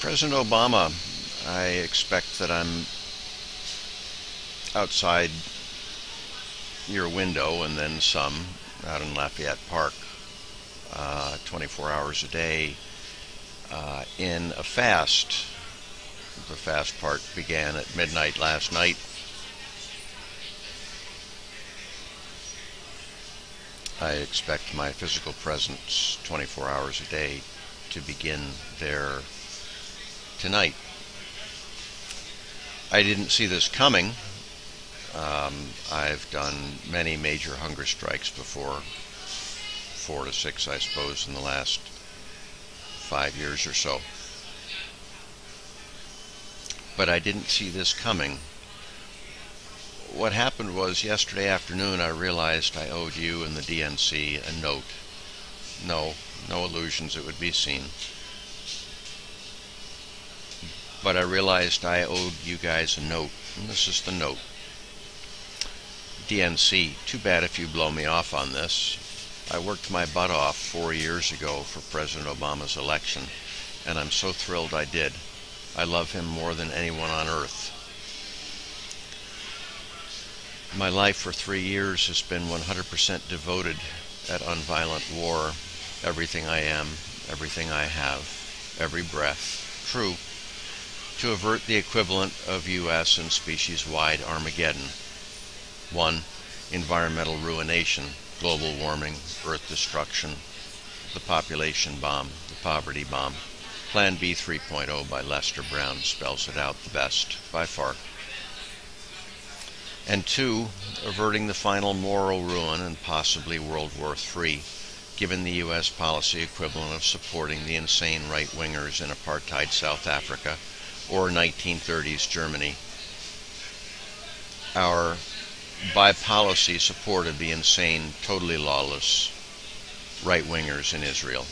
President Obama, I expect that I'm outside your window and then some out in Lafayette Park 24 hours a day in a fast. The fast part began at midnight last night. I expect my physical presence 24 hours a day to begin there tonight. I didn't see this coming. I've done many major hunger strikes before, 4 to 6 I suppose in the last 5 years or so. But I didn't see this coming. What happened was yesterday afternoon I realized I owed you and the DNC a note. No illusions, it would be seen. But I realized I owed you guys a note, and this is the note. DNC, too bad if you blow me off on this. I worked my butt off 4 years ago for President Obama's election, and I'm so thrilled I did. I love him more than anyone on earth. My life for 3 years has been 100% devoted at unviolent war. Everything I am, everything I have, every breath, true, to avert the equivalent of U.S. and species-wide Armageddon. 1. Environmental ruination, global warming, earth destruction, the population bomb, the poverty bomb. Plan B 3.0 by Lester Brown spells it out the best, by far. And 2. Averting the final moral ruin and possibly World War III, given the U.S. policy equivalent of supporting the insane right-wingers in apartheid South Africa or 1930s Germany. Our by policy supported the insane, totally lawless right-wingers in Israel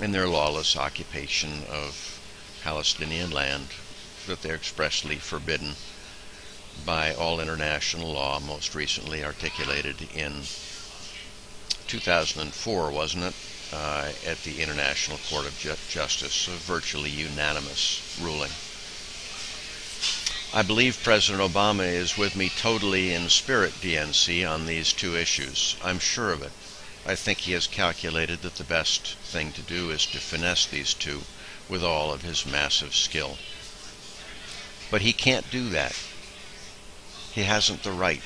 in their lawless occupation of Palestinian land that they're expressly forbidden by all international law, most recently articulated in 2004, wasn't it, at the International Court of Justice, a virtually unanimous ruling. I believe President Obama is with me totally in spirit, DNC, on these two issues. I'm sure of it. I think he has calculated that the best thing to do is to finesse these two with all of his massive skill. But he can't do that. He hasn't the right.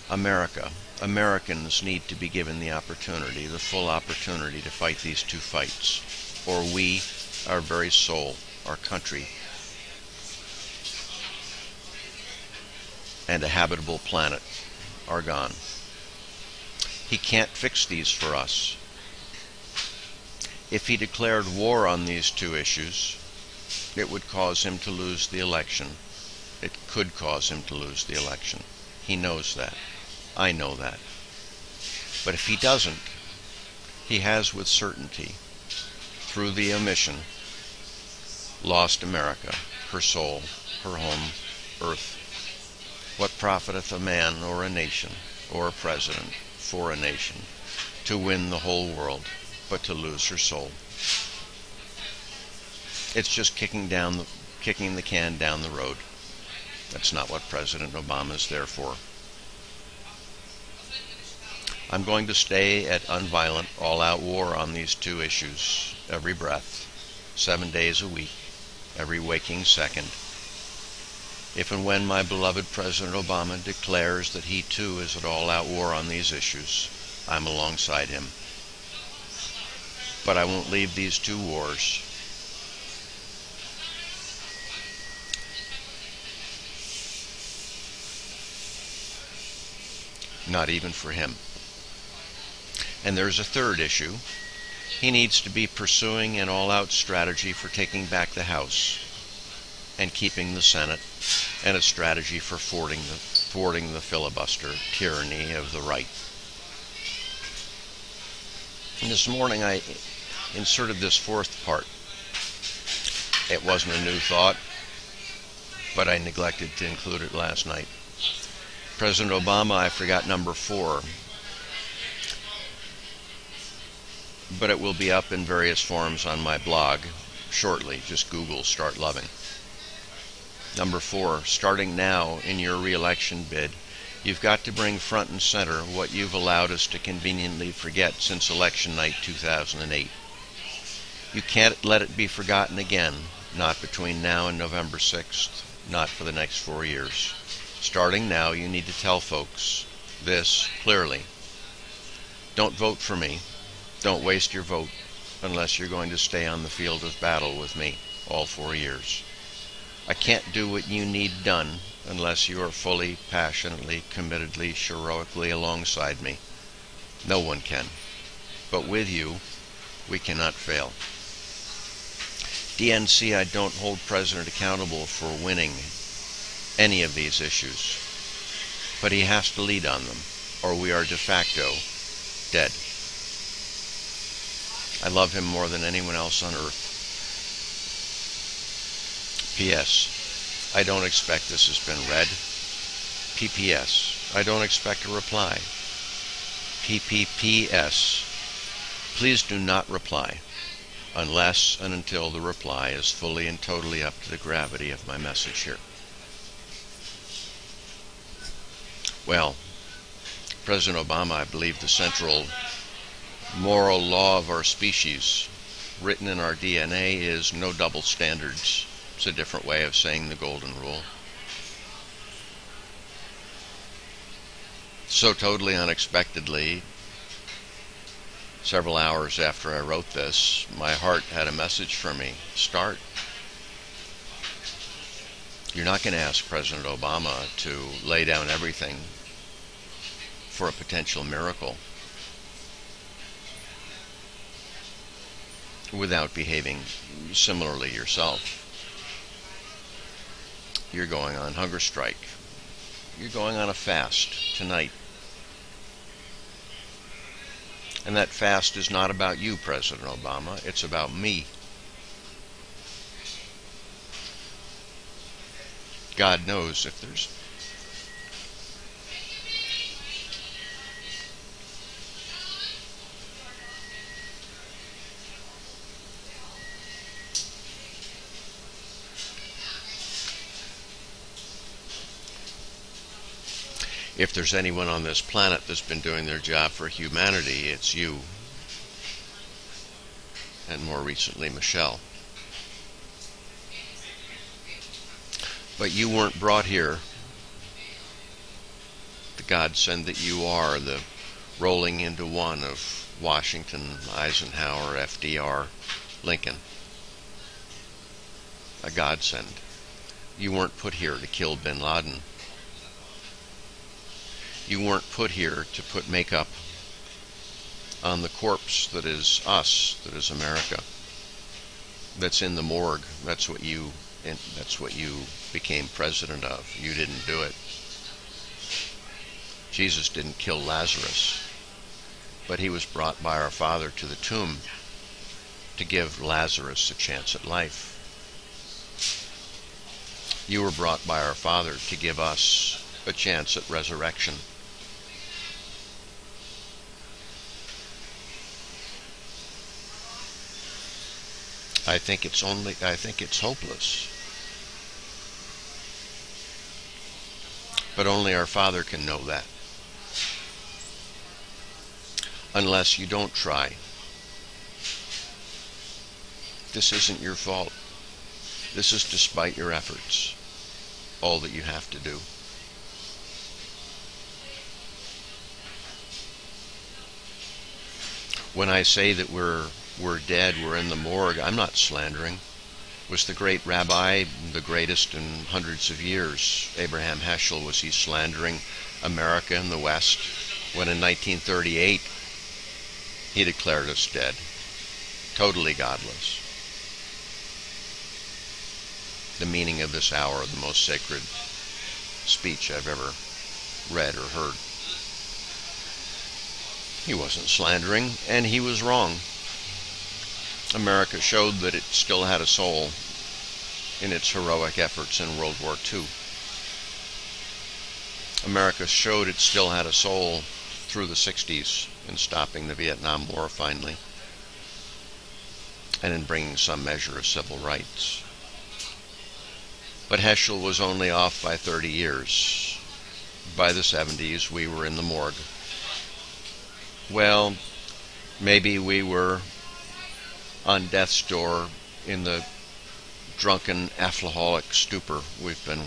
Americans need to be given the opportunity, the full opportunity to fight these two fights, or we, our very soul, our country, and a habitable planet are gone. He can't fix these for us. If he declared war on these two issues, it would cause him to lose the election. It could cause him to lose the election. He knows that. I know that. But if he doesn't, he has with certainty, through the omission, lost America, her soul, her home, earth. What profiteth a man or a nation or a president for a nation to win the whole world, but to lose her soul? It's just kicking the can down the road. That's not what President Obama is there for. I'm going to stay at unviolent, all-out war on these two issues, every breath, 7 days a week, every waking second. If and when my beloved President Obama declares that he too is at all-out war on these issues, I'm alongside him. But I won't leave these two wars. Not even for him. And there's a third issue. He needs to be pursuing an all-out strategy for taking back the House and keeping the Senate, and a strategy for thwarting the filibuster tyranny of the right. And this morning I inserted this fourth part. It wasn't a new thought, but I neglected to include it last night. President Obama, I forgot number 4. but it will be up in various forms on my blog shortly. Just Google Start Loving. Number 4, starting now in your re-election bid, you've got to bring front and center what you've allowed us to conveniently forget since election night 2008. You can't let it be forgotten again, not between now and November 6th, not for the next 4 years. Starting now, you need to tell folks this clearly. Don't vote for me. Don't waste your vote unless you're going to stay on the field of battle with me all 4 years. I can't do what you need done unless you are fully, passionately, committedly, heroically alongside me. No one can. But with you, we cannot fail. DNC, I don't hold President accountable for winning any of these issues. But he has to lead on them, or we are de facto dead. I love him more than anyone else on earth. P.S. I don't expect this has been read. P.P.S. I don't expect a reply. P.P.P.S. Please do not reply unless and until the reply is fully and totally up to the gravity of my message here. Well, President Obama, I believe the central moral law of our species, written in our DNA, is no double standards. It's a different way of saying the golden rule. So totally unexpectedly, several hours after I wrote this, my heart had a message for me. Start. You're not going to ask President Obama to lay down everything for a potential miracle without behaving similarly yourself. You're going on hunger strike. You're going on a fast tonight. And that fast is not about you, President Obama. It's about me. God knows if there's anyone on this planet that's been doing their job for humanity, it's you. And more recently, Michelle. But you weren't brought here. The godsend that you are, the rolling into one of Washington, Eisenhower, FDR, Lincoln. A godsend. You weren't put here to kill bin Laden. You weren't put here to put makeup on the corpse that is us, that is America, that's in the morgue. That's what you became president of. You didn't do it. Jesus didn't kill Lazarus, but he was brought by our Father to the tomb to give Lazarus a chance at life. You were brought by our Father to give us a chance at resurrection. I think it's hopeless. But only our Father can know that. Unless you don't try. This isn't your fault. This is despite your efforts. All that you have to do. When I say that we're dead, we're in the morgue, I'm not slandering. Was the great rabbi the greatest in hundreds of years? Abraham Heschel, was he slandering America and the West when in 1938 he declared us dead? Totally godless. The meaning of this hour, the most sacred speech I've ever read or heard. He wasn't slandering, and he was wrong. America showed that it still had a soul in its heroic efforts in World War II. America showed it still had a soul through the 60s in stopping the Vietnam War finally. and in bringing some measure of civil rights. But Heschel was only off by 30 years. By the 70s, we were in the morgue. Well, maybe we were on death's door in the drunken alcoholic stupor we've been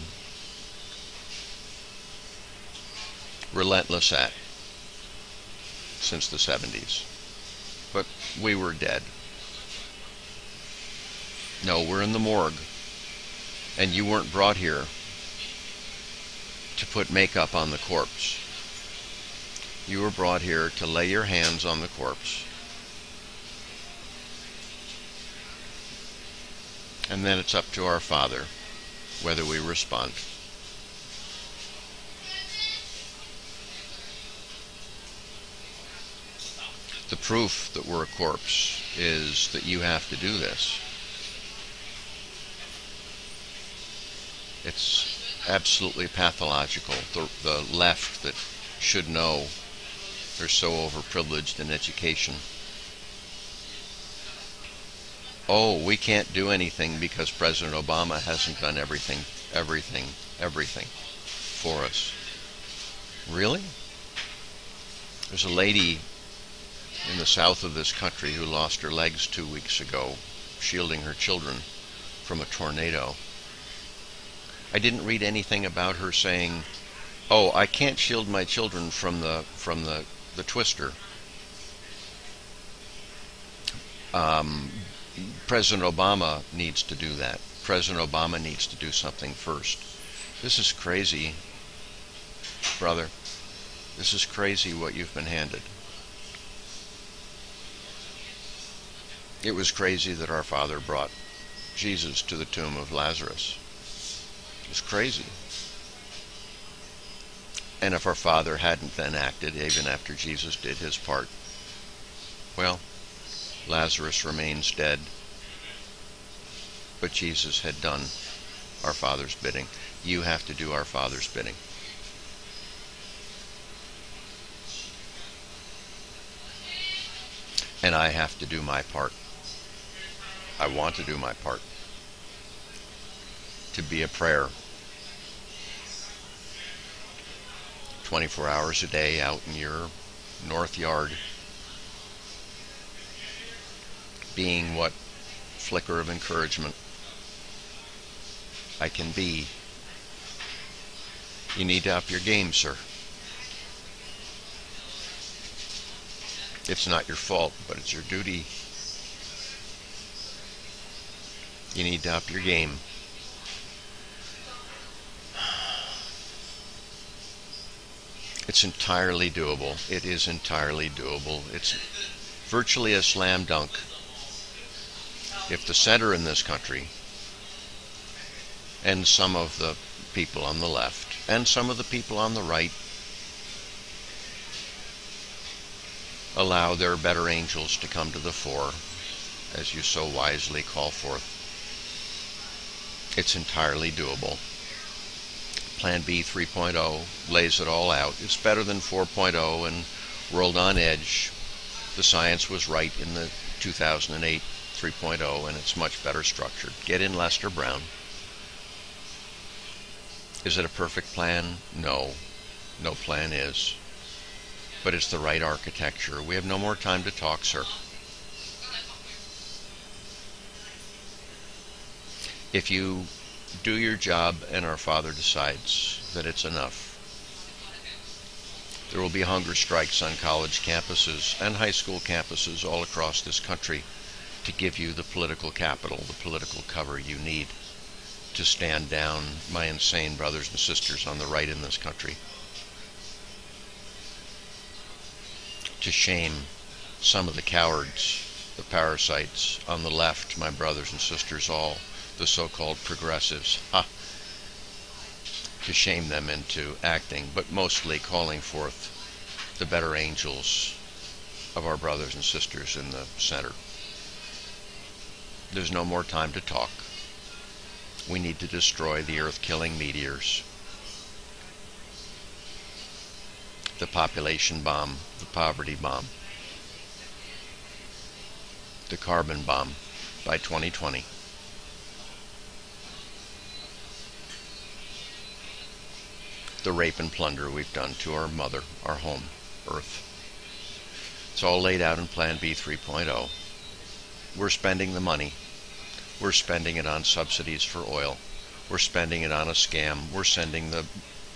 relentless at since the 70s. But we were dead. No, we're in the morgue. And you weren't brought here to put makeup on the corpse. You were brought here to lay your hands on the corpse. And then it's up to our Father whether we respond. The proof that we're a corpse is that you have to do this. It's absolutely pathological. The left that should know, they're so overprivileged in education. Oh, we can't do anything because President Obama hasn't done everything for us. Really? There's a lady in the south of this country who lost her legs 2 weeks ago, shielding her children from a tornado. I didn't read anything about her saying, "Oh, I can't shield my children from the twister." President Obama needs to do that. President Obama needs to do something first. This is crazy, brother. This is crazy what you've been handed. It was crazy that our Father brought Jesus to the tomb of Lazarus. It was crazy. And if our Father hadn't then acted, even after Jesus did his part, well, Lazarus remains dead. But Jesus had done our Father's bidding. You have to do our Father's bidding. And I have to do my part. I want to do my part. To be a prayer. 24 hours a day out in your north yard. Being what flicker of encouragement I can be. You need to up your game, sir. It's not your fault, but it's your duty. You need to up your game. It's entirely doable. It is entirely doable. It's virtually a slam dunk. If the center in this country, and some of the people on the left, and some of the people on the right, allow their better angels to come to the fore, as you so wisely call forth, it's entirely doable. Plan B 3.0 lays it all out. It's better than 4.0 and World on Edge. The science was right in the 2008 3.0, and it's much better structured. Get in Lester Brown. Is it a perfect plan? No. No plan is. But it's the right architecture. We have no more time to talk, sir. If you do your job and our Father decides that it's enough, there will be hunger strikes on college campuses and high school campuses all across this country to give you the political capital, the political cover you need to stand down my insane brothers and sisters on the right in this country. To shame some of the cowards, the parasites on the left, my brothers and sisters all, the so-called progressives, to shame them into acting, but mostly calling forth the better angels of our brothers and sisters in the center. There's no more time to talk. We need to destroy the earth-killing meteors, the population bomb, the poverty bomb, the carbon bomb, by 2020. The rape and plunder we've done to our mother, our home, Earth. It's all laid out in Plan B 3.0. We're spending the money. We're spending it on subsidies for oil. We're spending it on a scam. We're sending the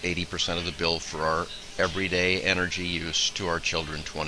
80% of the bill for our everyday energy use to our children 20